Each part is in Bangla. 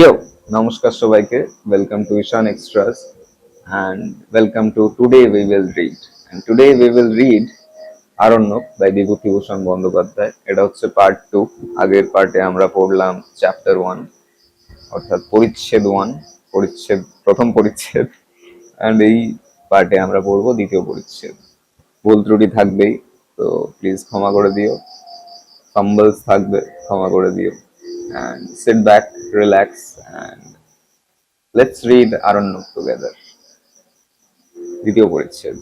Yo, নমস্কার সবাইকে। Welcome to Ishan extras and welcome to Today We Will Read. And today we will read Aranyak by Bibhutibhushan Bandyopadhyay. এটা হচ্ছে পার্ট 2। আগের পার্টে আমরা পড়লাম চ্যাপ্টার 1 অর্থাৎ পরিচ্ছেদ 1, প্রথম পরিচ্ছেদ। and এই পার্টে আমরা পড়বো দ্বিতীয় পরিচ্ছেদ। ভুল ত্রুটি থাকবেই, তো প্লিজ ক্ষমা করে দিও। ফাম্বলস থাকবে, ক্ষমা করে দিও। and sit back, relax and let's read Aranyak together. দ্বিতীয় পরিচ্ছেদ।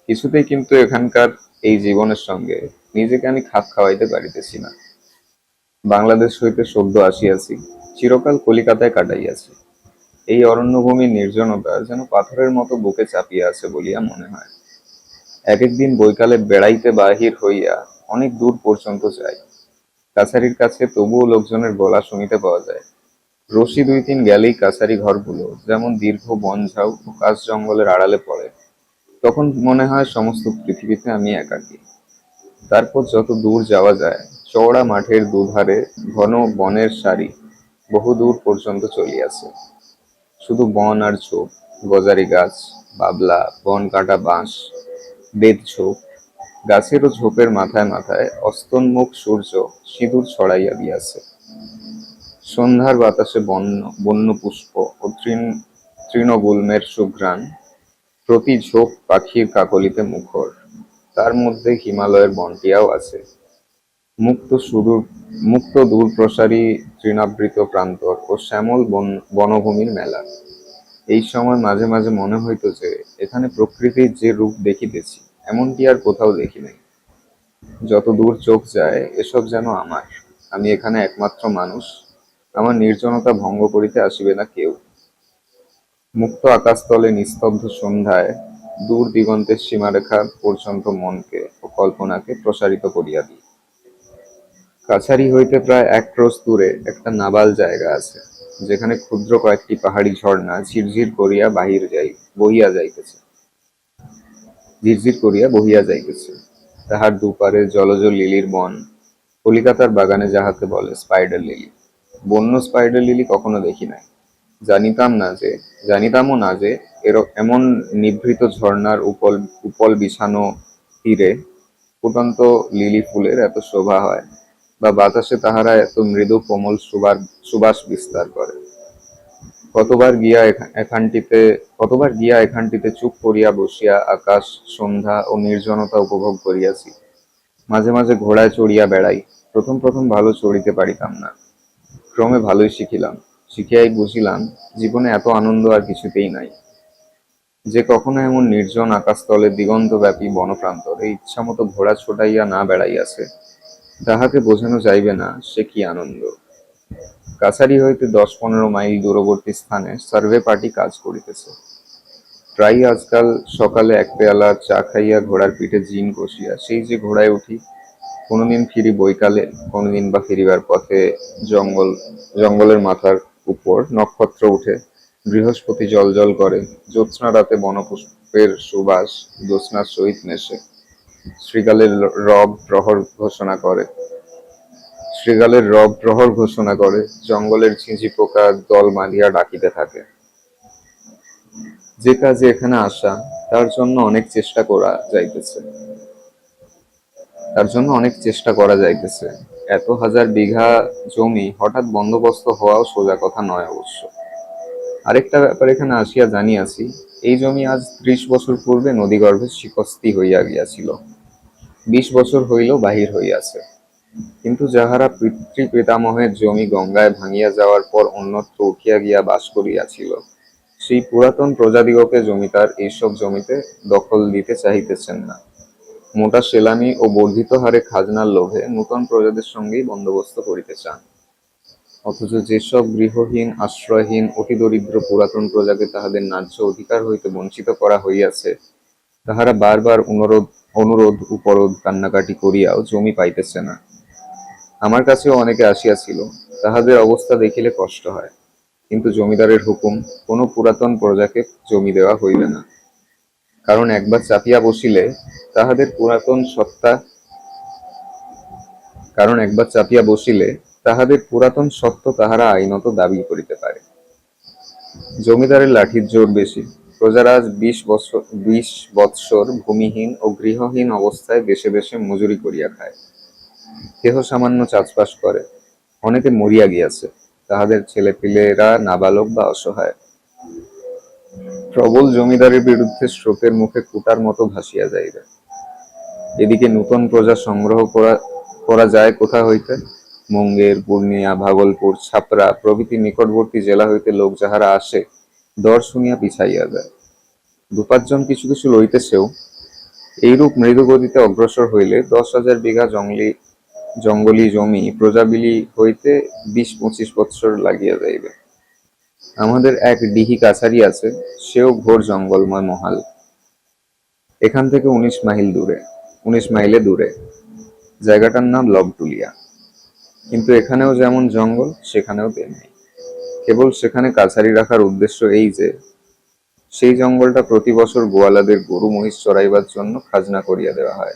কিছুতেই কিন্তু এখানকার এই জীবনের সঙ্গে নিজেকে আমি খাপ খাওয়াইতে পারিতেছি না। বাংলাদেশ হইতে সদ্য আসিয়াছি, চিরকাল কলিকাতায় কাটাইয়াছি। এই অরণ্যভূমির নির্জনতা যেন পাথরের মতো বুকে চাপিয়া আছে বলিয়া মনে হয়। এক একদিন বৈকালে বেড়াইতে বাহির হইয়া অনেক দূর পর্যন্ত যাই। কাছারির কাছে তবুও লোকজনের গলা শুনিতে পাওয়া যায়। রশি 2-3 গেলেই কাছারি ঘরগুলো যেমন দীর্ঘ বনঝাউ ও কাশ জঙ্গলের আড়ালে পড়ে। তখন মনে হয় সমস্ত পৃথিবীতে আমি একাকী। তারপর যত দূর যাওয়া যায়, চওড়া মাঠের দুধারে ঘন বনের সারি বহু দূর পর্যন্ত চলিয়াছে। শুধু বন আর ঝোপ, গজারি গাছ, বাবলা, বন কাটা বাঁশ, বেত ঝোপ। গাছের ও ঝোপের মাথায় মাথায় অস্তন্মুখ সূর্য সিঁদুর ছড়াইয়া দিয়াছে। সন্ধ্যার বাতাসে বন্য পুষ্প ও তৃণগুল্মের সুঘ্রাণ, প্রতি ঝোপ পাখির কাকলিতে মুখর। তার মধ্যে হিমালয়ের বনটিয়াও আছে। মুক্ত দূর প্রসারী তৃণাবৃত প্রান্তর ও শ্যামল বনভূমির মেলা। এই সময় মাঝে মাঝে মনে হইত যে এখানে প্রকৃতির যে রূপ দেখিতেছি এমনটি আর কোথাও দেখি নাই। যত দূর চোখ যায় এসব যেন আমার। আমি এখানে একমাত্র মানুষ। আমার নির্জনতা ভঙ্গ করিতে আসিবে না কেউ। মুক্ত আকাশতলে নিস্তব্ধ সন্ধ্যায় দূর দিগন্তের সীমারেখা পর্যন্ত মনকে ও কল্পনাকে প্রসারিত করিয়া দিই। কাছারি হইতে প্রায় 1 ক্রোশ দূরে একটা নাবাল জায়গা আছে, যেখানে ক্ষুদ্র কয়েকটি পাহাড়ি ঝর্ণা ঝিরঝির করিয়া বহিয়া যাইতেছে। তাহার দুপারে জলজ লিলির বন। কলিকাতার বাগানে যাহাকে বলে স্পাইডার লিলি। বন্য স্পাইডার লিলি কখনো দেখি নাই। জানিতামও না যে এমন নিভৃত ঝর্ণার উপল বিছানো তীরে ফুটন্ত লিলি ফুলের এত শোভা হয়, বা বাতাসে তাহারা এত মৃদু কোমল সুবাস বিস্তার করে। কতবার গিয়া এখানটিতে চুপ করিয়া বসিয়া আকাশ, সন্ধ্যা ও নির্জনতা উপভোগ করিয়াছি। মাঝে মাঝে ঘোড়ায় চড়িয়া বেড়াই। প্রথম প্রথম ভালো চড়িতে পারিতাম না। ক্রমে ভালোই শিখিয়াই বুঝিলাম জীবনে এত আনন্দ আর কিছুতেই নাই। যে কখনো এমন নির্জন আকাশতলে দিগন্তব্যাপী বনপ্রান্তরে ইচ্ছামতো ঘোড়া ছোটাইয়া না বেড়াইয়াছে, তাহাকে বোঝানো যাইবে না সে কি আনন্দ। কাছারি হইতে 10-15 মাইল দূরবর্তী স্থানে সার্ভে পার্টি কাজ করিতেছে। প্রায়ই আজকাল সকালে 1 পেয়ালা চা খাইয়া ঘোড়ার পিঠে জিন কষিয়া সেই যে ঘোড়ায় উঠি। কোনোদিন ফিরি বৈকালে, কোনোদিন বা ফিরিবার পথে জঙ্গলের মাথার উপর নক্ষত্র উঠে, বৃহস্পতি জ্বলজ্বল করে, জ্যোৎস্না রাতে বনপুষ্পের সুবাস জ্যোৎস্নার সহিত মেশে। শৃগালের রব প্রহর ঘোষণা করে, জঙ্গলের ঝিঁঝি পোকা দল বাঁধিয়া ডাকিতে থাকে। যে কাজে এখানে আসা, তার জন্য অনেক চেষ্টা করা যাইতেছে। এত হাজার বিঘা জমি হঠাৎ বন্দোবস্ত হওয়াও সোজা কথা নয় অবশ্য। আরেকটা ব্যাপার এখানে আসিয়া জানিয়াছি, এই জমি আজ 30 বছর পূর্বে নদীগর্ভে শিকস্তি হইয়া গিয়াছিল। 20 বছর হইল বাহির হইয়াছে। কিন্তু যাহারা পিতৃপিতামহের জমি গঙ্গায় ভাঙিয়া যাওয়ার পর অন্যত্র উঠিয়া গিয়া বাস করিয়াছিল, সেই পুরাতন প্রজাদিগকে জমিদার এইসব জমিতে দখল দিতে চাহিতেছেন না। মোটা সেলামি ও বর্ধিত হারে খাজনার লোভে নূতন প্রজাদের সঙ্গেই বন্দোবস্ত করিতে চান। অথচ যেসব গৃহহীন, আশ্রয়হীন, অতি দরিদ্র পুরাতন প্রজাকে তাহাদের ন্যায্য অধিকার হইতে বঞ্চিত করা হইয়াছে, তাহারা বারবার উপরোধ কান্নাকাটি করিয়াও জমি পাইতেছে না। আমার কাছেও অনেকে আসিয়াছিল। তাহাদের অবস্থা দেখিলে কষ্ট হয়। কিন্তু জমিদারের হুকুম, কোনো পুরাতন প্রজাকে জমি দেওয়া হইবে না। কারণ একবার চাপিয়া বসিলে তাহাদের পুরাতন সত্তা তাহাদের পুরাতন সত্য তাহারা আইনত দাবি করিতে পারে। জমিদারের লাঠির জোর বেশি। প্রজারা আজ 20 বৎসর ভূমিহীন ও গৃহহীন অবস্থায় দেশে দেশে মজুরি করিয়া খায়। কেহ সামান্য চাষবাস করে, অনেকে মরিয়া গিয়াছে, তাহাদের ছেলেপিলেরা নাবালক বা অসহায়। প্রবল জমিদারের বিরুদ্ধে স্রোতের মুখে কুটার মতো ভাসিয়া যাইবে। এদিকে নূতন প্রজা সংগ্রহ করা যায় কোথা হইতে? মুঙ্গের, পূর্ণিয়া, ভাগলপুর, ছাপরা প্রভৃতি নিকটবর্তী জেলা হইতে লোক যাহারা আসে, দর শুনিয়া পিছাইয়া যায়। 2-5 জন কিছু কিছু লইতেছেও। এইরূপ মৃদুগতিতে অগ্রসর হইলে 10,000 বিঘা জঙ্গলি জমি প্রজাবিলি হইতে 20-25 বৎসর লাগিয়া যাইবে। আমাদের এক ডিহি কাছারি আছে, সেও ঘোর জঙ্গলময় মহাল। এখান থেকে 19 মাইলে দূরে। জায়গাটার নাম লবটুলিয়া। কিন্তু এখানেও যেমন জঙ্গল, সেখানেও তেমনি। কেবল সেখানে কাছারি রাখার উদ্দেশ্য এই যে, সেই জঙ্গলটা প্রতি বছর গোয়ালাদের গরু মহিষ চড়াইবার জন্য খাজনা করিয়া দেওয়া হয়।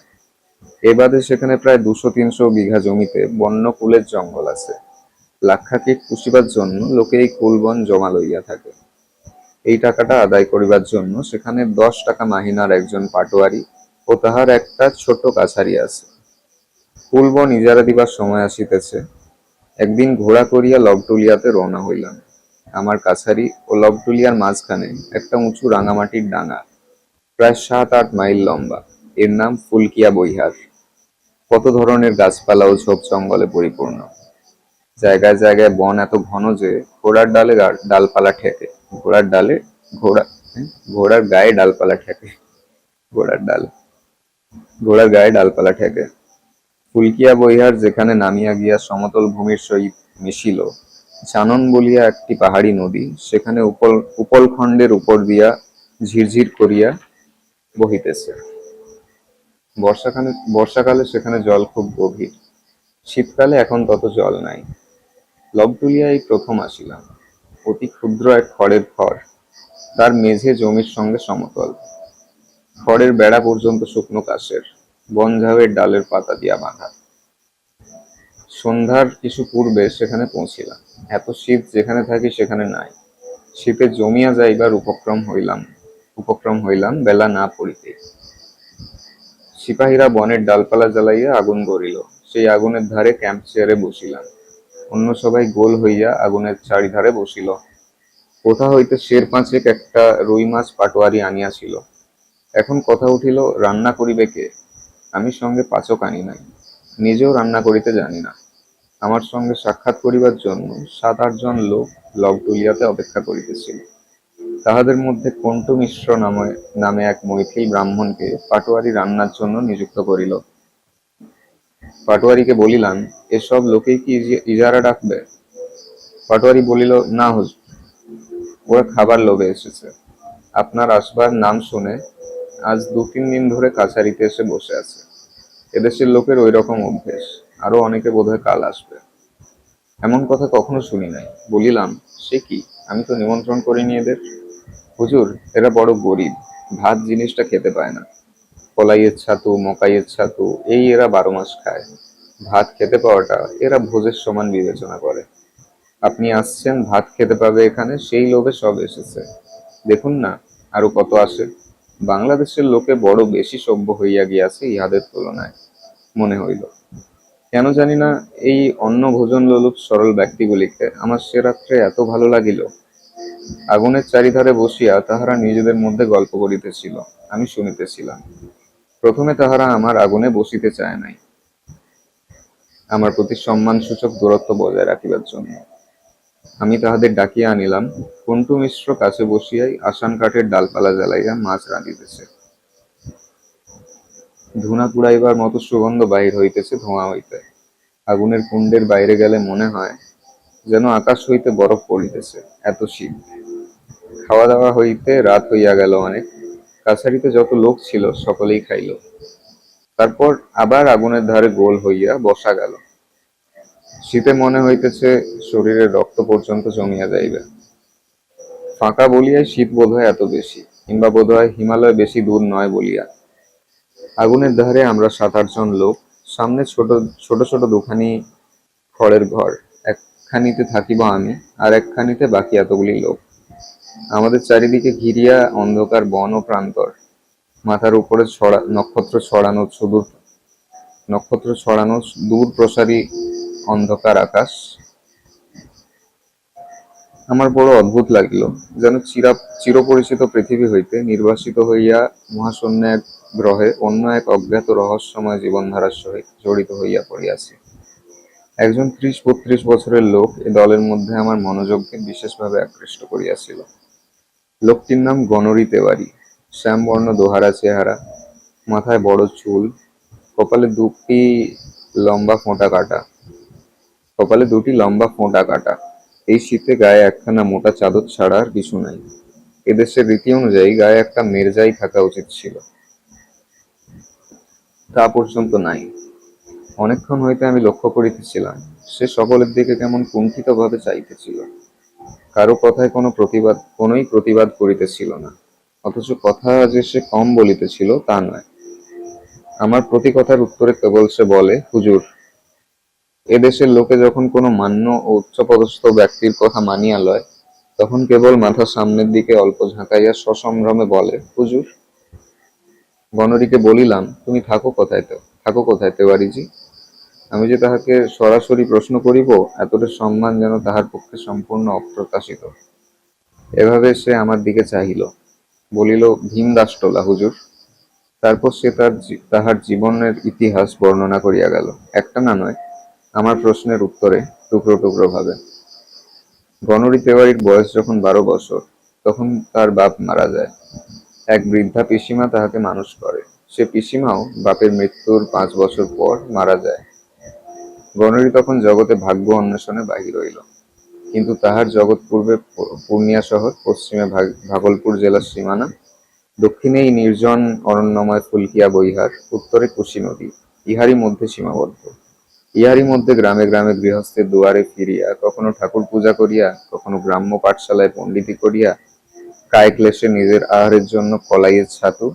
এ বাদে সেখানে প্রায় 200-300 বিঘা জমিতে বন্য কুলের জঙ্গল আছে। লাক্ষাকীট পুষিবার জন্য লোকে এই কুলবন জমা লইয়া থাকে। এই টাকাটা আদায় করিবার জন্য সেখানে 10 টাকা মাহিনার একজন পাটোয়ারি ও তাহার একটা ছোট কাছারি আছে। কুলবন ইজারা দিবার সময় আসিতেছে। একদিন ঘোড়া করিয়া লবটুলিয়াতে রওনা হইলাম। আমার কাছারি ও লবটুলিয়ার মাঝখানে একটা উঁচু রাঙামাটির ডাঙা, প্রায় 7-8 মাইল লম্বা। এর নাম ফুলকিয়া বৈহার। কত ধরনের গাছপালা ও ঝোপ জঙ্গলে পরিপূর্ণ। জায়গায় জায়গায় বন এত ঘন যে ঘোড়ার ডালে ডালপালা ঠেকে। ঘোড়ার গায়ে ডালপালা ঠেকে। ঘোড়ার গায়ে ডালপালা ঠেকে। ফুলকিয়া বৈহার যেখানে নামিয়া গিয়া সমতল ভূমির সহিত মিশিল, জানন বলিয়া একটি পাহাড়ি নদী সেখানে উপলখণ্ডের উপর দিয়া ঝিরঝির করিয়া বহিতেছে। বর্ষাকালে সেখানে জল খুব গভীর, শীতকালে এখন তত জল নাই। লবটুলিয়া এই প্রথম আসিলাম। অতি ক্ষুদ্র এক খড়ের ঘর, তার মেঝে জমির সঙ্গে সমতল। খড়ের বেড়া পর্যন্ত শুকনো কাশের, বনঝাউয়ের ডালের পাতা দিয়া বাঁধা। সন্ধ্যার কিছু পূর্বে সেখানে পৌঁছিলাম। এত শীত যেখানে থাকি সেখানে নাই। শীতে জমিয়া যাইবার উপক্রম হইলাম বেলা না পড়িতেই। সিপাহীরা বনের ডালপালা জ্বালাইয়া আগুন গড়িল। সেই আগুনের ধারে ক্যাম্প চেয়ারে বসিলাম। অন্য সবাই গোল হইয়া আগুনের চারিধারে বসিল। কোথা হইতে সের পাঁচেক একটা রুই মাছ পাটোয়ারি আনিয়াছিল। এখন কথা উঠিল, রান্না করিবে কে? আমি সঙ্গে পাচক আনি নাই, নিজেও রান্না করিতে জানি না। আমার সঙ্গে সাক্ষাৎ করিবার জন্য 7-8 জন লোক লবটুলিয়াতে অপেক্ষা করিতেছিল। তাহাদের মধ্যে কন্টু মিশ্র নামে এক মৈথিল ব্রাহ্মণকে পাটোয়ারি রান্নার জন্য নিযুক্ত করিল। পাটোয়ারিকে বলিলাম, এসব লোকেই কি ইজারা ডাকবে? পাটোয়ারি বলিল, না হুজুর, ওরা খাবার লোভে এসেছে। আপনার আসবার নাম শুনে আজ 2-3 দিন ধরে কাছারিতে এসে বসে আছে। এদেশের লোকের ওই রকম অভ্যেস। আরো অনেকে বোধহয় কাল আসবে। এমন কথা কখনো শুনি নাই। বলিলাম, সে কি, আমি তো নিমন্ত্রণ করিনি এদের। হুজুর, এরা বড় গরিব, ভাত জিনিসটা খেতে পায় না। কলাইয়ের ছাতু, মকাইয়ের ছাতু এই এরা 12 মাস খায়। ভাত খেতে পাওয়াটা এরা ভোজের সমান বিবেচনা করে। আপনি আসছেন, ভাত খেতে পাবে এখানে, সেই লোভে সব এসেছে। দেখুন না, আরো কত আসে। বাংলাদেশের লোকে বড় বেশি সভ্য হইয়া গিয়াছে ইহাদের তুলনায়, মনে হইল। কেন জানি না, এই অন্ন ভোজন লোলুপ সরল ব্যক্তিগুলিকে আমার সে রাত্রে এত ভালো লাগিল। আগুনের চারিধারে বসিয়া তাহারা নিজেদের মধ্যে গল্প করিতেছিল, আমি শুনিতেছিলাম। প্রথমে তাহারা আমার আগুনে বসিতে চায় নাই, আমার প্রতি সম্মানসূচক দূরত্ব বজায় রাখিবার জন্য। আমি তাহাদের ডাকিয়া আনিলাম। কন্টু মিশ্র কাছে বসিয়াই আসান কাঠের ডালপালা জ্বালাইয়া মাছ রাঁধিতেছে। ধুনা কুড়াইবার মতো সুগন্ধ বাহির হইতেছে ধোঁয়া হইতে। আগুনের কুণ্ডের বাইরে গেলে মনে হয় যেন আকাশ হইতে বরফ পড়িতেছে, এত শীত। খাওয়া দাওয়া হইতে রাত হইয়া গেল অনেক। কাছারিতে যত লোক ছিল সকলেই খাইল। তারপর আবার আগুনের ধারে গোল হইয়া বসা গেল। শীতে মনে হইতেছে শরীরের রক্ত পর্যন্ত জমিয়া যাইবে। ফাঁকা বলিয়াই শীত বোধহয় এত বেশি, কিংবা বোধহয় হিমালয় বেশি দূর নয় বলিয়া। আগুনের ধারে আমরা 7-8 জন লোক, সামনে ছোট ছোট দুখানি খড়ের ঘর, একখানিতে থাকিব আমি, আর একখানিতে বাকি এতগুলি লোক। আমাদের চারিদিকে ঘিরিয়া অন্ধকার বন ও প্রান্তর, মাথার উপরে নক্ষত্র ছড়ানো দূর প্রসারী অন্ধকার আকাশ। আমার বড় অদ্ভুত লাগিল, যেন চিরপরিচিত পৃথিবী হইতে নির্বাসিত হইয়া মহাশূন্য এক গ্রহে অন্য এক অজ্ঞাত রহস্যময় জীবনধারার সহিত জড়িত হইয়া পড়িয়াছি। একজন ৩০-৩২ বছরের লোক এ দলের মধ্যে আমার মনোযোগকে বিশেষভাবে আকৃষ্ট করিয়াছিল। লোকটির নাম গণরি তেওয়ারি। শ্যামবর্ণ দোহারা চেহারা, মাথায় বড় চুল, কপালে দুটি লম্বা ফোঁটা কাটা। এই শীতে গায়ে একখানা মোটা চাদর ছাড়া আর কিছু নাই। এদেশের রীতি অনুযায়ী গায়ে একটা মেরজাই থাকা উচিত ছিল, তা পর্যন্ত নাই। অনেকক্ষণ হইতে আমি লক্ষ্য করিতেছিলাম, সে সকলের দিকে কেমন কুণ্ঠিতভাবে চাইতেছিল। কারো কথায় কোনোই প্রতিবাদ করিতেছিল না, অথচ কথা যে সে কম বলিতেছিল তা নয়। আমার প্রতি কথার উত্তরে কেবল সে বলে, হুজুর। এদেশের লোকে যখন কোনো মান্য ও উচ্চপদস্থ ব্যক্তির কথা মানিয়া লয়, তখন কেবল মাথা সামনের দিকে অল্প ঝাঁকাইয়া সসম্ভ্রমে বলে, হুজুর। গণরিকে বলিলাম, তুমি থাকো কোথায় তেওয়ারিজি? আমি যে তাহাকে সরাসরি প্রশ্ন করিব, এতটা সম্মান যেন তাহার পক্ষে সম্পূর্ণ অপ্রত্যাশিত। এভাবে সে আমার দিকে চাহিল, বলিল, ভীমদাসটোলা হুজুর। তারপর সে তাহার জীবনের ইতিহাস বর্ণনা করিয়া গেল, একটা না নয়, আমার প্রশ্নের উত্তরে টুকরো টুকরো ভাবে। গণরি তেওয়ারির বয়স যখন 12 বছর, তখন তার বাপ মারা যায়। এক বৃদ্ধা পিসিমা তাহাকে মানুষ করে। সে পিসিমাও বাপের মৃত্যুর 5 বছর পর মারা যায়। গণরি তখন জগতে ভাগ্য অন্বেষণে বাহির হইল। কিন্তু তাহার জগৎ পূর্বে পূর্ণিয়া শহর, পশ্চিমে ভাগলপুর জেলার সীমানা, দক্ষিণে এই নির্জন অরণ্যময় ফুলকিয়া বৈহার, উত্তরে কুশি নদী, ইহারই মধ্যে সীমাবদ্ধ। ইহারই মধ্যে গ্রামে গ্রামে গৃহস্থের দুয়ারে ফিরিয়া, কখনো ঠাকুর পূজা করিয়া, কখনো গ্রাম্য পাঠশালায় পণ্ডিতি করিয়া, কায়ক্লেশে নিজের আহারের জন্য কলাইয়ের ছাতু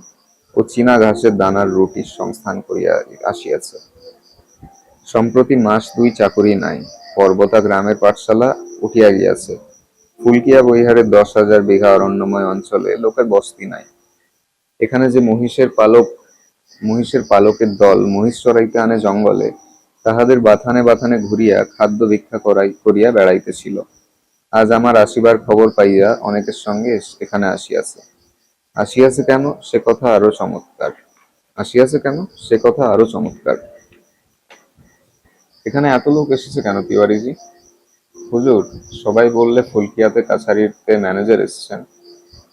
ও চীনা ঘাসের দানার রুটির সংস্থান করিয়া আসিয়াছে। সম্প্রতি মাস 2 চাকরি নাই, পর্বতা গ্রামের পাঠশালা উঠিয়া গিয়াছে। ফুলকিয়া বৈহারের 10,000 বিঘা অরণ্যময় অঞ্চলে লোকের বস্তি নাই। এখানে যে মহিষের পালকের দল মহিষ চড়াইতে আনে জঙ্গলে, তাহাদের বাথানে বাথানে ঘুরিয়া খাদ্য ভিক্ষা করিয়া বেড়াইতেছিল। আজ আমার আসিবার খবর পাইয়া অনেকের সঙ্গে এখানে আসিয়াছে কেন সে কথা আরো চমৎকার। এখানে এত লোক এসেছে কেন তিওয়ারিজি? হুজুর, সবাই বললে ফুলকিয়াতে কাছারিতে ম্যানেজার এসেছেন,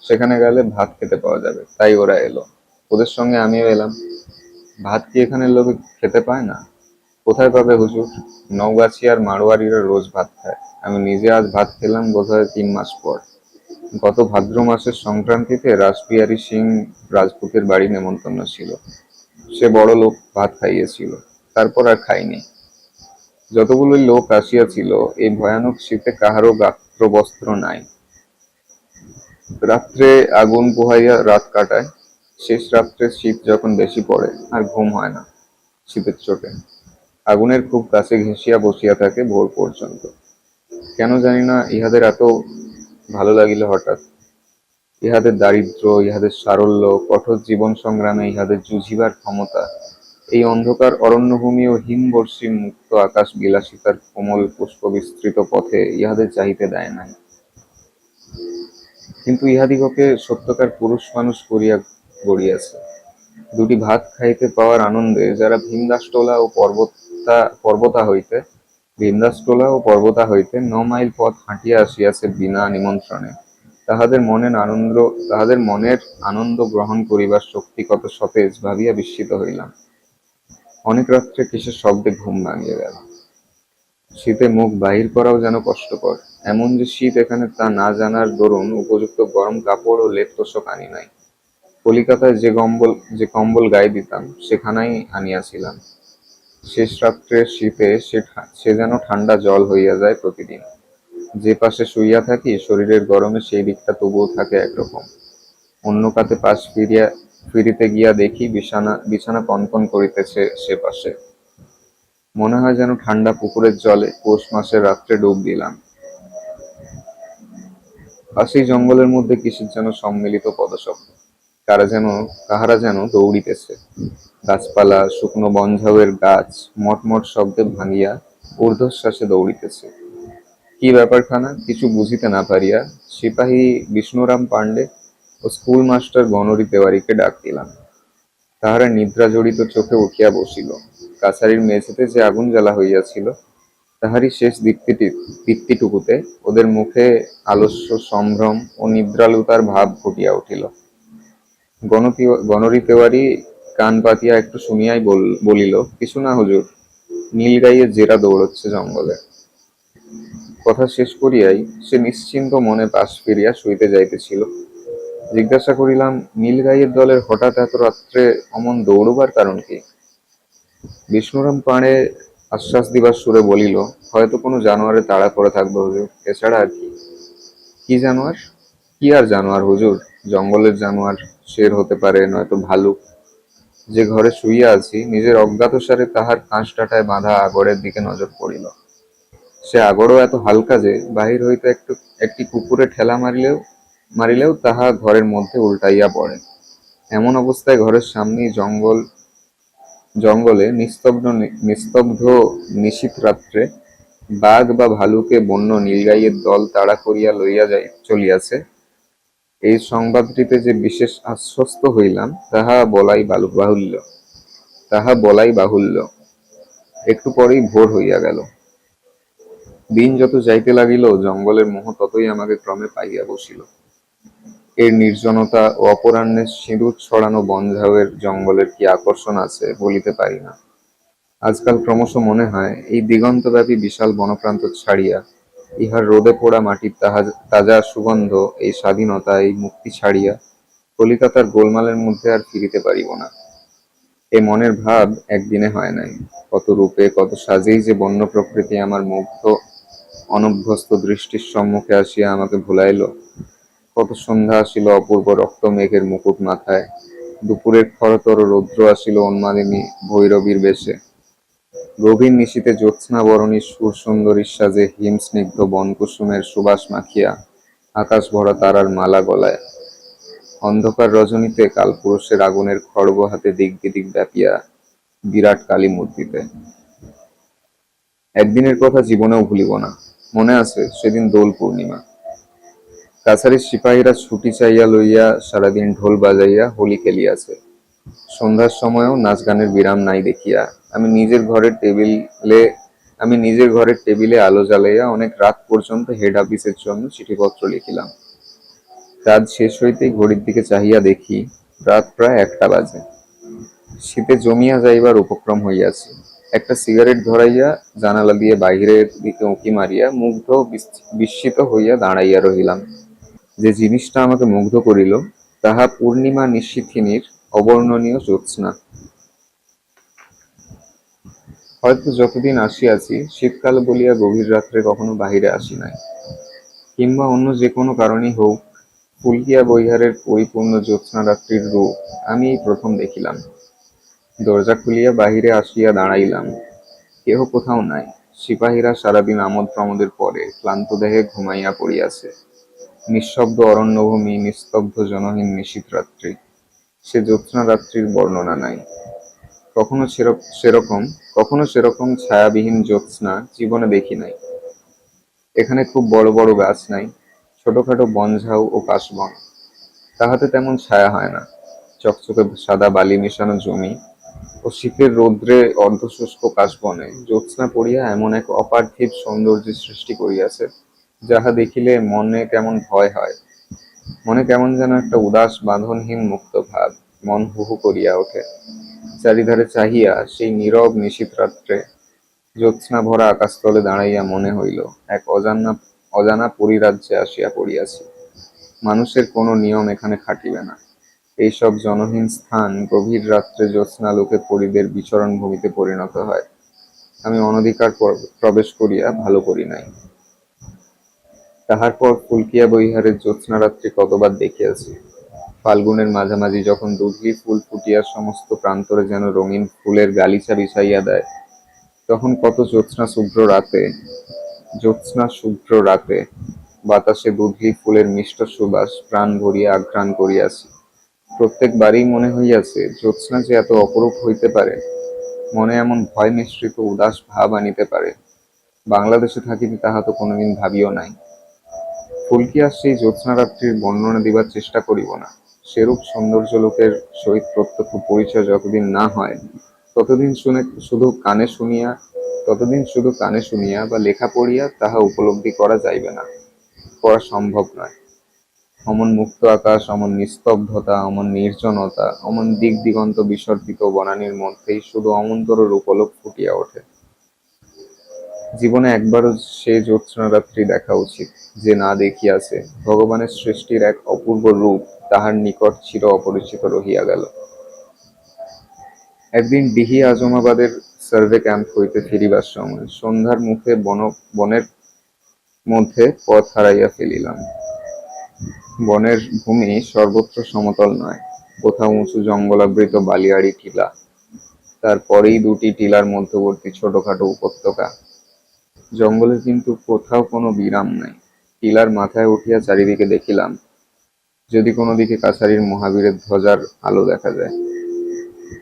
সেখানে গেলে ভাত খেতে পাওয়া যাবে, তাই ওরা এলো। ওদের সঙ্গে আমিও এলাম। ভাত কি এখানের লোকে খেতে পায় না? কোথায় পাবে হুজুর? নওগাছিয়ার মারোয়ারিরা রোজ ভাত খায়। আমি নিজে আজ ভাত খেলাম বোধহয় 3 মাস পর। গত ভাদ্র মাসের সংক্রান্তিতে রাসবিহারী সিং রাজপুতের বাড়ি নেমন্তন্ন ছিল। সে বড় লোক ভাত খাইয়েছিল, তারপর আর খাইনি। যতগুলো লোক আসিয়াছিল, এই ভয়ানক শীতে কাহারও গাত্রবস্ত্র নাই। রাত্রে আগুন পোহাইয়া রাত কাটায়। শেষ রাত্রে শীত যখন বেশি পড়ে, আর ঘুম হয় না শীতের চোটে। আগুনের খুব কাছে ঘেঁষিয়া বসিয়া থাকে ভোর পর্যন্ত। কেন জানি না ইহাদের এত ভালো লাগিল হঠাৎ। ইহাদের দারিদ্র্য, ইহাদের সারল্য, কঠোর জীবন সংগ্রামে ইহাদের যুঝিবার ক্ষমতা, এই অন্ধকার অরণ্যভূমি ও হিমবর্ষী মুক্ত আকাশ বিলাসিতার কোমল পুষ্প বিস্তৃত পথে ইহাদের চাহিতে দেয় নাই। কিন্তু ইহাদিগকে সত্যকার পুরুষ মানুষ করিয়া গড়িয়াছে। দুটি ভাত খাইতে পাওয়ার আনন্দে যারা ভীমদাসটোলা ও পর্বতা হইতে 9 মাইল পথ হাঁটিয়া আসিয়াছে বিনা নিমন্ত্রণে, তাহাদের মনের আনন্দ গ্রহণ করিবার শক্তি কত সতেজ ভাবিয়া বিস্মিত হইলাম। অনেক রাত্রে কিসের শব্দে ঘুম ভাঙিয়া গেল। শীতে মুখ বাহির করাও যেন কষ্টকর। এমন যে শীত এখানে তা না জানার দরুন উপযুক্ত গরম কাপড় ও লেপ তোশক আনি নাই। কলিকাতায় যে কম্বল গায়ে দিতাম, সেখানাই আনিয়াছিলাম। শেষ রাত্রের শীতে সে যেন ঠান্ডা জল হইয়া যায় প্রতিদিন। যে পাশে শুইয়া থাকি, শরীরের গরমে সেই দিকটা তবুও থাকে একরকম। অন্য কাতে পাশ ফিরিতে গিয়া দেখি বিছানা কনকন করিতেছে সে পাশে। মনে হয় যেন ঠান্ডা পুকুরের জলে পৌষ মাসের রাত্রে ডুব দিলাম। পাশেই জঙ্গলের মধ্যে কিসের যেন সম্মিলিত পদশব্দ। কাহারা যেন দৌড়িতেছে। গাছপালা, শুকনো বনঝাউয়ের গাছ মটমট শব্দে ভাঙিয়া ঊর্ধ্বশ্বাসে দৌড়িতেছে। কি ব্যাপারখানা কিছু বুঝিতে না পারিয়া সিপাহী বিষ্ণুরাম পাণ্ডে ও স্কুল মাস্টার গণরি তেওয়ারিকে ডাক দিলাম। তাহারা নিদ্রা জড়িত চোখে উঠিয়া বসিল। কাছারির মেঝেতে যে আগুন জ্বালা হইয়াছিল তাহারই শেষ দীপ্তিটুকুতে ওদের মুখে আলস্য, সম্ভ্রম ও নিদ্রালুতার ভাব ফুটিয়া উঠিল। গণরি তেওয়ারি কান পাতিয়া একটু শুনিয়াই বলিল, কিছু না হুজুর, নীলগাইয়ে জেরা দৌড়চ্ছে জঙ্গলে। কথা শেষ করিয়াই সে নিশ্চিন্ত মনে পাশ ফিরিয়া শুইতে যাইতেছিল। জিজ্ঞাসা করিলাম, নীলগাইয়ের দলের হঠাৎ এত রাত্রে অমন দৌড়বার কারণ কি? বিষ্ণুরাম পাঁড়ে আশ্বাস দিবার সুরে বলিল, হয়তো কোনো জানোয়ারে তাড়া করে থাকবে হুজুর, এছাড়া আর কি। কি জানোয়ার? কি আর জানোয়ার হুজুর, জঙ্গলের জানোয়ার, শের হতে পারে, নয়তো ভালুক। যে ঘরে শুইয়া আছি নিজের অজ্ঞাতসারে তাহার কাঁসডাঁটায় বাঁধা আগরের দিকে নজর পড়িল। সে আগরও এত হালকা যে বাহির হইতে একটি কুকুরে ঠেলা মারিলেও তাহা ঘরের মধ্যে উল্টাইয়া পড়ে। এমন অবস্থায় ঘরের সামনেই জঙ্গলে নিস্তব্ধ নিশীথ রাত্রে বাঘ বা ভালুকে বন্য নীলগাইয়ের দল তাড়া করিয়া লইয়া চলিয়াছে, এই সংবাদটিতে যে বিশেষ আশ্বস্ত হইলাম তাহা বলাই বাহুল্য। একটু পরেই ভোর হইয়া গেল। দিন যত যাইতে লাগিল জঙ্গলের মোহ ততই আমাকে ক্রমে পাইয়া বসিল। এর নির্জনতা ও অপরাহ্নের সিঁদুর ছড়ানো বনঝাউয়ের জঙ্গলের কি আকর্ষণ আছে বলিতে পারি না। আজকাল ক্রমশ মনে হয় এই দিগন্তব্যাপী বিশাল বনপ্রান্ত ছাড়িয়া, ইহার রোদে পোড়া মাটির তাজা সুগন্ধ, এই স্বাধীনতা, এই মুক্তি ছাড়িয়া কলিকাতার গোলমালের মধ্যে আর ফিরিতে পারিব না। এ মনের ভাব একদিনে হয় নাই। কত রূপে কত সাজেই যে বন্য প্রকৃতি আমার মুগ্ধ অনভ্যস্ত দৃষ্টির সম্মুখে আসিয়া আমাকে ভুলাইল। কত সন্ধ্যা আসিল অপূর্ব রক্ত মেঘের মুকুট মাথায়, দুপুরের খরতর রৌদ্র আসিল উন্মাদিনী ভৈরবীর বেশে, গভীর নিশীথে জ্যোৎস্না বরণী সুর সুন্দরীর সাজে হিমস্নিগ্ধ বনকুসুমের সুবাস মাখিয়া আকাশ ভরা তারার মালা গলায়, অন্ধকার রজনীতে কালপুরুষের আগুনের খড়গ হাতে দিক বিদিক ব্যাপিয়া বিরাট কালী মূর্তিতে। একদিনের কথা জীবনেও ভুলিব না। মনে আছে সেদিন দোল পূর্ণিমা। কাছারির সিপাহীরা ছুটি চাইয়া লইয়া সারাদিন ঢোল বাজাইয়া হোলি খেলিয়াছে। সন্ধ্যার সময়ও নাচ গানের বিরাম নাই দেখিয়া আমি নিজের ঘরের টেবিলে আলো জ্বালাইয়া অনেক রাত পর্যন্ত হেড অফিসের জন্য চিঠিপত্র লিখিলাম। কাজ শেষ হইতেই ঘড়ির দিকে চাহিয়া দেখি রাত প্রায় 1টা বাজে। শীতে জমিয়া যাইবার উপক্রম হইয়াছে। একটা সিগারেট ধরাইয়া জানালা দিয়ে বাহিরের দিকে উঁকি মারিয়া মুগ্ধ বিস্মিত হইয়া দাঁড়াইয়া রহিলাম। যে জিনিসটা আমাকে মুগ্ধ করিল তাহা পূর্ণিমা নিশীথিনীর অবর্ণনীয় জ্যোৎস্না। হয়তো যতদিন আসিয়াছি শীতকাল বলিয়া গভীর রাত্রে কখনো বাহিরে আসি নাই, কিংবা অন্য যে কোনো কারণই হোক, ফুলকিয়া বৈহারের পরিপূর্ণ জ্যোৎস্না রাত্রির রূপ আমি এই প্রথম দেখিলাম। দরজা খুলিয়া বাহিরে আসিয়া দাঁড়াইলাম। কেহ কোথাও নাই। সিপাহীরা সারাদিন আমোদ প্রমোদের পরে ক্লান্ত দেহে ঘুমাইয়া পড়িয়াছে। নিঃশব্দ অরণ্যভূমি, নিস্তব্ধ জনহীন নিশীথ রাত্রি। সে জ্যোৎস্না রাত্রির বর্ণনা নাই। কখনো সেরকম ছায়াবিহীন জ্যোৎস্না জীবনে দেখি নাই। এখানে খুব বড় বড় গাছ নাই, ছোটখাটো বনঝাউ ও কাশবন, তাহাতে তেমন ছায়া হয় না। চকচকে সাদা বালি মেশানো জমি ও শীতের রৌদ্রে অর্ধশুষ্ক কাশবনে জ্যোৎস্না পড়িয়া এমন এক অপার্থিব সৌন্দর্যের সৃষ্টি করিয়াছে, যাহা দেখিলে মনে কেমন ভয় হয়। মনে কেমন যেন একটা উদাস বাঁধনহীন মুক্ত ভাব, মন হু হু করিয়া ওঠে। চারিধারে চাহিয়া সেই নীরব নিশীথ রাত্রে জ্যোৎস্না ভরা আকাশতলে দাঁড়াইয়া মনে হইল এক অজানা পরিরাজ্যে আসিয়া পড়িয়াছি। মানুষের কোনো নিয়ম এখানে খাটিবে না। এইসব জনহীন স্থান গভীর রাত্রে জ্যোৎস্নালোকে পরিদের বিচরণ ভূমিতে পরিণত হয়। আমি অনধিকার প্রবেশ করিয়া ভালো করি নাই। তাহার পর ফুলকিয়া বৈহারের জ্যোৎস্না রাত্রি কতবার দেখিয়াছি। ফাল্গুনের মাঝামাঝি যখন দুধলি ফুল ফুটিয়া সমস্ত প্রান্তরে যেন রঙিন ফুলের গালিচা বিছাইয়া দেয়, তখন কত জ্যোৎস্না শুভ্র রাতে বাতাসে দুধলি ফুলের মিষ্ট সুবাস প্রাণ ভরিয়া আঘ্রাণ করিয়াছি। প্রত্যেকবারই মনে হইয়াছে জ্যোৎস্না যে এত অপরূপ হইতে পারে, মনে এমন ভয় মিশ্রিত উদাস ভাব আনিতে পারে, বাংলাদেশে থাকিতে তাহা তো কোনোদিন ভাবিও নাই। ফুলকিয়া সেই জ্যোৎস্নারাত্রির বর্ণনা দিবার চেষ্টা করিব না। সেরূপ সৌন্দর্য লোকের সহিত প্রত্যক্ষ পরিচয় যতদিন না হয় ততদিন শুধু কানে শুনিয়া বা লেখা পড়িয়া তাহা উপলব্ধি করা যাইবে না, করা সম্ভব নয়। অমন মুক্ত আকাশ, অমন নিস্তব্ধতা, অমন নির্জনতা, অমন দিক দিগন্ত বিসর্পিত বনানীর মধ্যেই শুধু অমন্তর রূপলোক ফুটিয়া ওঠে। জীবনে একবারও সে জ্যোৎস্নারাত্রি দেখা উচিত, যে না দেখিয়াছে ভগবানের সৃষ্টির এক অপূর্ব রূপ তাহার নিকট চির অপরিচিত রহিয়া গেল। একদিন ডিহি আজমাবাদের সার্ভে ক্যাম্প হইতে ফিরিবার সময় সন্ধ্যার মুখে বনের মধ্যে পথ হারাইয়া ফেলিলাম। বনের ভূমি সর্বত্র সমতল নয়, কোথাও উঁচু জঙ্গলাবৃত বালিয়াড়ি টিলা, তারপরেই দুটি টিলার মধ্যবর্তী ছোটখাটো উপত্যকা। জঙ্গলের কিন্তু কোথাও কোনো বিরাম নাই। টিলার মাথায় উঠিয়া চারিদিকে দেখিলাম, যদি কোনো দিকে কাছারির মহাবীরের ধ্বজার আলো দেখা যায়।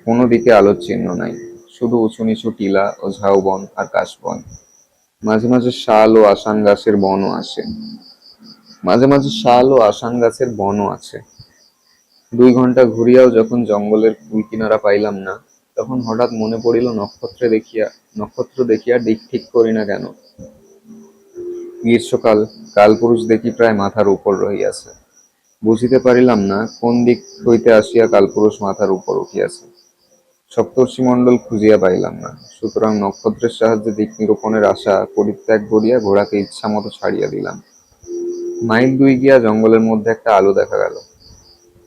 কোনো দিকে আলোর চিহ্ন নাই, শুধু উঁচু নিচু টিলা ও ঝাউবন আর কাশবন। মাঝে মাঝে শাল ও আসান গাছের বনও আছে। 2 ঘন্টা ঘুরিয়াও যখন জঙ্গলের কুল কিনারা পাইলাম না, তখন হঠাৎ মনে পড়িল নক্ষত্র দেখিয়া দিক ঠিক করি না কেন। গ্রীষ্মকাল, কালপুরুষ দেখি প্রায় মাথার উপর রহিয়াছে। বুঝিতে পারিলাম না কোন দিক হইতে আসিয়া কালপুরুষ মাথার উপর উঠিয়াছে। সপ্তর্ষিমণ্ডল খুঁজিয়া পাইলাম না, সুতরাং নক্ষত্রের সাহায্যে দিক নিরূপণের আশা পরিত্যাগ করিয়া ঘোড়াকে ইচ্ছামতো ছাড়িয়া দিলাম। মাইল 2 গিয়া জঙ্গলের মধ্যে একটা আলো দেখা গেল।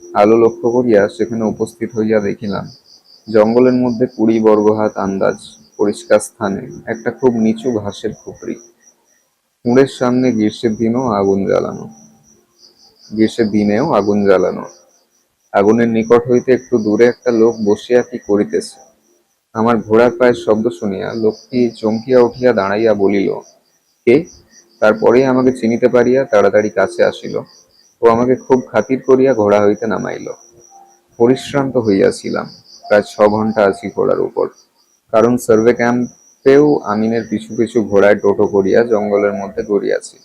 আলো লক্ষ্য করিয়া সেখানে উপস্থিত হইয়া দেখিলাম, জঙ্গলের মধ্যে 20 বর্গহাত আন্দাজ পরিষ্কার স্থানে একটা খুব নিচু ঘাসের খুপড়ি। কুঁড়ের সামনে গ্রীষ্মের দিনেও আগুন জ্বালানো। আগুনের নিকট হইতে একটু দূরে একটা লোক বসিয়া কি করিতেছে। আমার ঘোড়ার পায়ের শব্দ শুনিয়া লোকটি চমকিয়া উঠিয়া দাঁড়াইয়া বলিল, কে? তারপরেই আমাকে চিনিতে পারিয়া তাড়াতাড়ি কাছে আসিল ও আমাকে খুব খাতির করিয়া ঘোড়া হইতে নামাইল। পরিশ্রান্ত হইয়াছিলাম, প্রায় 6 ঘন্টা আছি ঘোড়ার উপর, কারণ সার্ভে ক্যাম্পেও আমিনের পিছু পিছু ঘোড়ায় টোটো করিয়া জঙ্গলের মধ্যে গড়িয়াছি।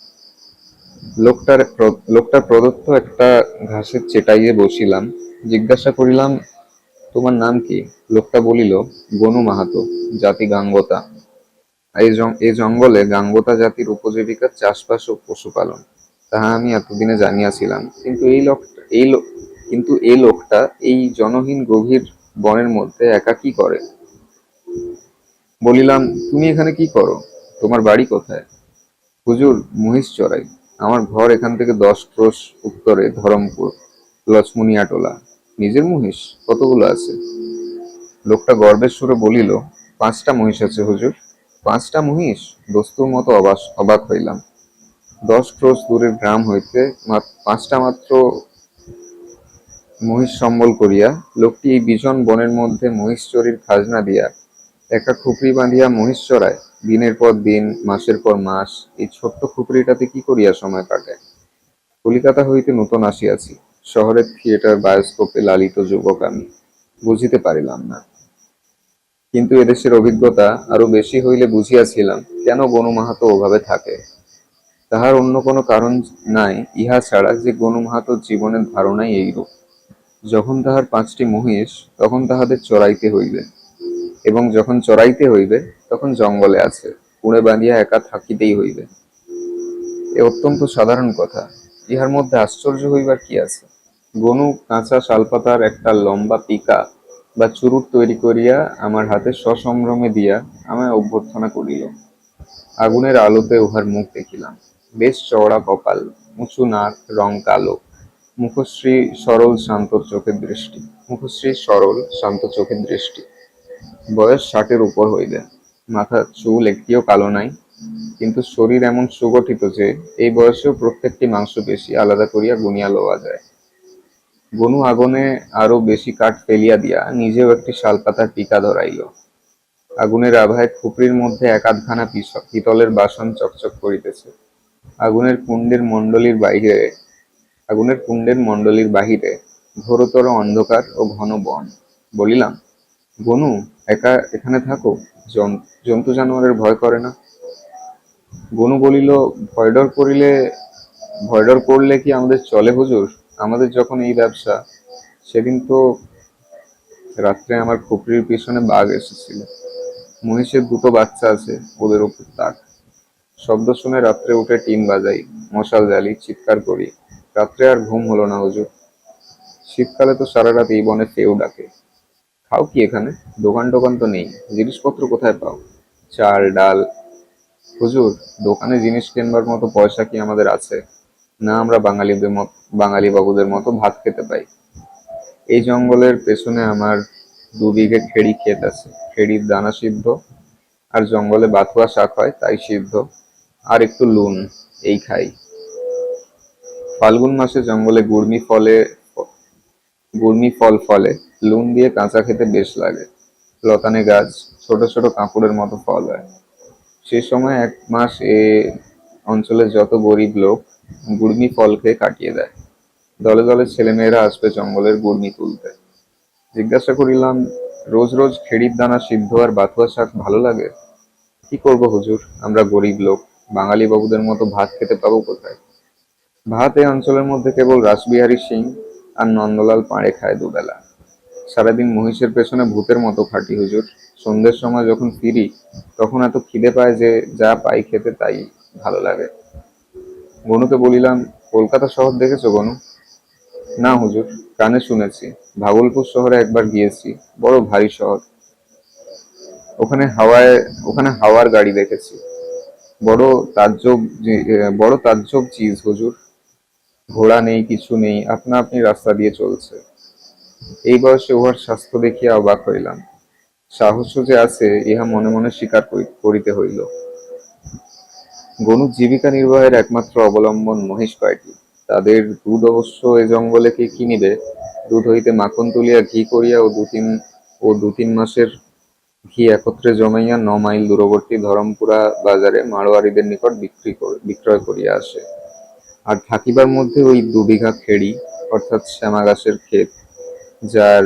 লোকটার প্রদত্ত একটা ঘাসের চেটাইয়ে বসিলাম। জিজ্ঞাসা করিলাম, তোমার নাম কি? লোকটা বলিল, গনু মাহাতো, জাতি গাঙ্গোতা। এই জঙ্গলে গাঙ্গোতা জাতির উপজীবিকা চাষবাস ও পশুপালন, তাহা আমি এতদিনে জানিয়াছিলাম। কিন্তু এই লোকটা এই জনহীন গভীর বনের মধ্যে একা কি করে? বলিলাম, তুমি এখানে কি করো? তোমার বাড়ি কোথায়? হুজুর, মহিষ চড়াই। আমার ঘর এখান থেকে 10 ক্রোশ উত্তরে ধরমপুর, লছমনিয়াটোলা। নিজের মহিষ? কতগুলো আছে? লোকটা গর্বের সুরে বলিল, 5টা মহিষ আছে হুজুর। 5টা মহিষ? দস্তুর মতো অবাক হইলাম। 10 ক্রোশ দূরের গ্রাম হইতে 5টা মাত্র মহিষ সম্বল করিয়া লোকটি এই বিজন বনের মধ্যে মহিষ চুরির খাজনা দিয়া একটা খুপড়ি বাঁধিয়া মহিষ চড়ায়। দিনের পর দিন, মাসের পর মাস এই ছোট্ট খুপড়িটাতে কি করিয়া সময় কাটায়? কলিকাতা হইতে নূতন আসিয়াছি, শহরের থিয়েটার বায়োস্কোপে লালিত যুবক আমি, বুঝিতে পারিলাম না। কিন্তু এদেশের অভিজ্ঞতা আরো বেশি হইলে বুঝিয়াছিলাম কেন গনু মাহাতো ওভাবে থাকে। তাহার অন্য কোনো কারণ নাই ইহা ছাড়া যে গনু মাহাতোর জীবনের ধারণাই এইরূপ। যখন তাহার 5টি মহিষ, তখন তাহাদের চড়াইতে হইবে, এবং যখন চড়াইতে হইবে তখন জঙ্গলে আছে, কুঁড়ে বাঁধিয়া একা থাকিতেই হইবে। এ অত্যন্ত সাধারণ কথা, ইহার মধ্যে আশ্চর্য হইবার কি আছে? গনু কাঁচা শালপাতার একটা লম্বা পিকা বা চুরুট তৈরি করিয়া আমার হাতে সসম্ভ্রমে দিয়া আমায় অভ্যর্থনা করিল। আগুনের আলোতে উহার মুখ দেখিলাম। বেশ চওড়া কপাল, উঁচু নাক, রং কালো, মুখশ্রী সরল শান্ত চোখের দৃষ্টি। বয়স 60-এর উপর হইবে। মাথার চুল একটিও কালো নাই, কিন্তু শরীর এমন সুগঠিত যে এই বয়সেও প্রত্যেকটি মাংসপেশি আলাদা করিয়া গুনিয়া লওয়া যায়। গনু আগুনে আরো বেশি কাঠ ফেলিয়া দিয়া নিজেও একটি শালপাতার পিকা ধরাইল। আগুনের আভায় খুপড়ির মধ্যে এক আধখানা পিতলের বাসন চকচক করিতেছে। আগুনের কুণ্ডের মণ্ডলীর বাহিরে ঘোরতর অন্ধকার ও ঘন বন। বলিলাম, গনু, একা এখানে থাকো? জন্তু জানোয়ারের ভয় করে না? গনু বলিল, ভয় ডর করলে কি আমাদের চলে হুজুর? আমাদের যখন এই ব্যবসা, সেদিন তো রাত্রে আমার খুপড়ির পিছনে বাঘ এসেছিল। মহিষের দুটো বাচ্চা আছে, ওদের ওপর তাক। শব্দ শুনে রাত্রে উঠে টিন বাজাই, মশাল জ্বালি, চিৎকার করি। রাত্রে আর ঘুম হলো না হুজুর। শীতকালে তো সারা রাত এই বনে কেউ ডাকে। খাও কি এখানে? দোকান টোকান তো নেই, জিনিসপত্র কোথায় পাও? চাল ডাল। হুজুর, দোকানে জিনিস কেনবার মতো পয়সা কি আমাদের আছে? না আমরা বাঙালি বাবুদের মতো ভাত খেতে পাই। এই জঙ্গলের পেছনে আমার 2 বিঘে খেড়ি ক্ষেত আছে। খেড়ির দানা সিদ্ধ, আর জঙ্গলে বাথুয়া শাক হয় তাই সিদ্ধ, আর একটু লুন, এই খাই। ফাল্গুন মাসে জঙ্গলে গুড়মি ফল ফলে, লুন দিয়ে কাঁচা খেতে বেশ লাগে। লতানে গাছ, ছোট ছোট কাঁকুড়ের মতো ফল হয়। সে সময় 1 মাস এ অঞ্চলের যত গরিব লোক গুড়মি ফল খেয়ে কাটিয়ে দেয়। দলে দলে ছেলেমেয়েরা আসবে জঙ্গলের গুড়মি তুলতে। জিজ্ঞাসা করিলাম, রোজ রোজ খেড়ির দানা সিদ্ধ আর বাথুয়া শাক ভালো লাগে? কি করব হুজুর, আমরা গরিব লোক, বাঙালি বাবুদের মতো ভাত খেতে পাবো কোথায়? ভাত এই অঞ্চলের মধ্যে কেবল রাসবিহারী সিং আর নন্দলাল পাড়ে খায় দুবেলা। সারাদিন মহিষের পেছনে ভূতের মতো খাটি হুজুর। সন্ধ্যের সময় যখন ফিরি, তখন এত খিদে পায় যে যা পাই খেতে তাই ভালো লাগে। গনুকে বলিলাম, কলকাতা শহর দেখেছো গনু? না হুজুর, কানে শুনেছি। ভাগলপুর শহরে একবার গিয়েছি, বড় ভারী শহর। ওখানে হাওয়ার গাড়ি দেখেছি। বড় বড় তাজ্জব চিজ হুজুর। ঘোড়া নেই, কিছু নেই, আপনা আপনি রাস্তা দিয়ে চলছে। এই বয়সে উহার স্বাস্থ্য দেখিয়া অবাক হইলাম। সাহস্য যে আছে, ইহা মনে মনে স্বীকার করিতে হইল। গনুর জীবিকা নির্বাহের একমাত্র অবলম্বন মহিষ কয়টি। তাদের দুধ অবশ্য এ জঙ্গলে কে কিনিবে? দুধ হইতে মাখন তুলিয়া ঘি করিয়া ও 2-3 মাসের ঘি একত্রে জমাইয়া 9 মাইল দূরবর্তী ধরমপুরা বাজারে মাড়োয়ারিদের নিকট বিক্রয় করিয়া আসে। আর থাকিবার মধ্যে ওই 2 বিঘা খেড়ি, অর্থাৎ শ্যামা গাছের ক্ষেত, যার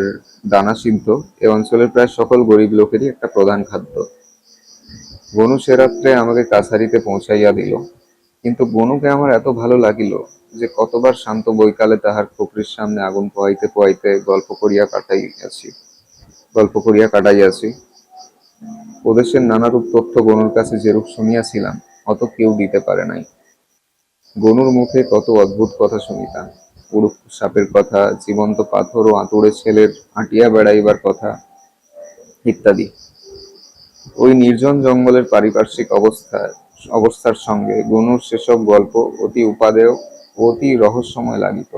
দানা সিদ্ধ এ অঞ্চলের প্রায় সকল গরিব লোকেরই একটা প্রধান খাদ্য। গনু সে রাত্রে আমাকে কাছারিতে পৌঁছাইয়া দিল, কিন্তু গনুকে আমার এত ভালো লাগিল যে কতবার শান্ত বৈকালে তাহার খুপড়ির সামনে আগুন পোহাইতে পোহাইতে গল্প করিয়া কাটাইয়াছি। ওদেশের নানারূপ তথ্য গনুর কাছে যেরূপ শুনিয়াছিলাম, অত কেউ দিতে পারে নাই। গনুর মুখে কত অদ্ভুত কথা শুনিতাম। উড়ুক সাপের কথা, জীবন্ত পাথর ও আঁতুড়ে ছেলের আঁটিয়া বেড়াইবার কথা ইত্যাদি। ওই নির্জন জঙ্গলের পারিপার্শ্বিক অবস্থার সঙ্গে গনুর সেসব গল্প অতি উপাদেয় ও অতি রহস্যময় লাগিত।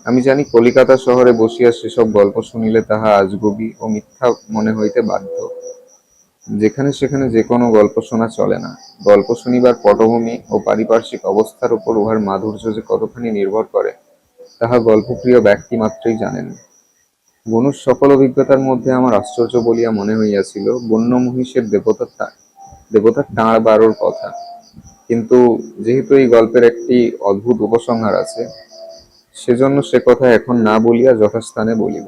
আমি জানি, কলিকাতা শহরে বসিয়া সেসব গল্প শুনিলে তাহা আজগুবি ও মিথ্যা মনে হইতে বাধ্য। যেখানে সেখানে যে কোনো গল্প শোনা চলে না। গল্প শুনিবার পটভূমি ও পারিপার্শ্বিক অবস্থার উপর উহার মাধুর্য যে কতখানি নির্ভর করে, তাহা গল্পপ্রিয় ব্যক্তি মাত্রই জানেন। গনুর সকল অভিজ্ঞতার মধ্যে আমার আশ্চর্য বলিয়া মনে হইয়াছিল বন্য মহিষের দেবতার টাঁড় বাড়োর কথা। কিন্তু যেহেতু এই গল্পের একটি অদ্ভুত উপসংহার আছে, সেজন্য সে কথা এখন না বলিয়া যথাস্থানে বলিব।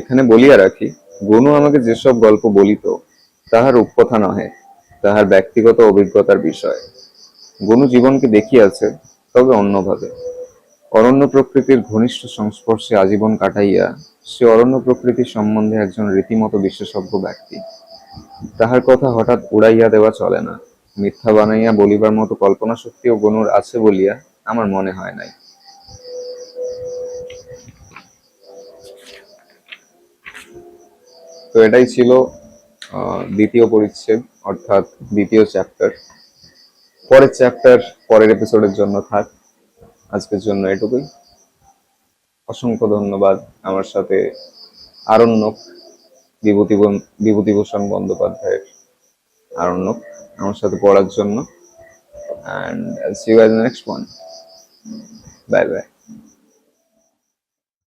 এখানে বলিয়া রাখি, গনু আমাকে যেসব গল্প বলিত, তাহার রূপকথা নহে, তাহার ব্যক্তিগত অভিজ্ঞতার বিষয়। গনু জীবনকে দেখিয়াছে, তবে অন্যভাবে। অরণ্য প্রকৃতির ঘনিষ্ঠ সংস্পর্শে আজীবন কাটাইয়া সে অরণ্য প্রকৃতির সম্বন্ধে একজন রীতিমতো বিশেষজ্ঞ ব্যক্তি। তাহার কথা হঠাৎ উড়াইয়া দেওয়া চলে না। মিথ্যা বানাইয়া বলিবার মতো কল্পনা শক্তিও গনুর আছে বলিয়া আমার মনে হয় নাই। তো এটাই ছিল দ্বিতীয় পরিচ্ছেদ, অর্থাৎ দ্বিতীয় চ্যাপ্টার। পরের চ্যাপ্টার পরের এপিসোডের জন্য থাক। আজকের জন্য এটুকুই। অসংখ্য ধন্যবাদ আমার সাথে আরণ্যক, বিভূতিভূষণ বন্দ্যোপাধ্যায়ের আরণ্যক, আমার সাথে পড়ার জন্য। And I'll see you guys in the next one. Bye bye.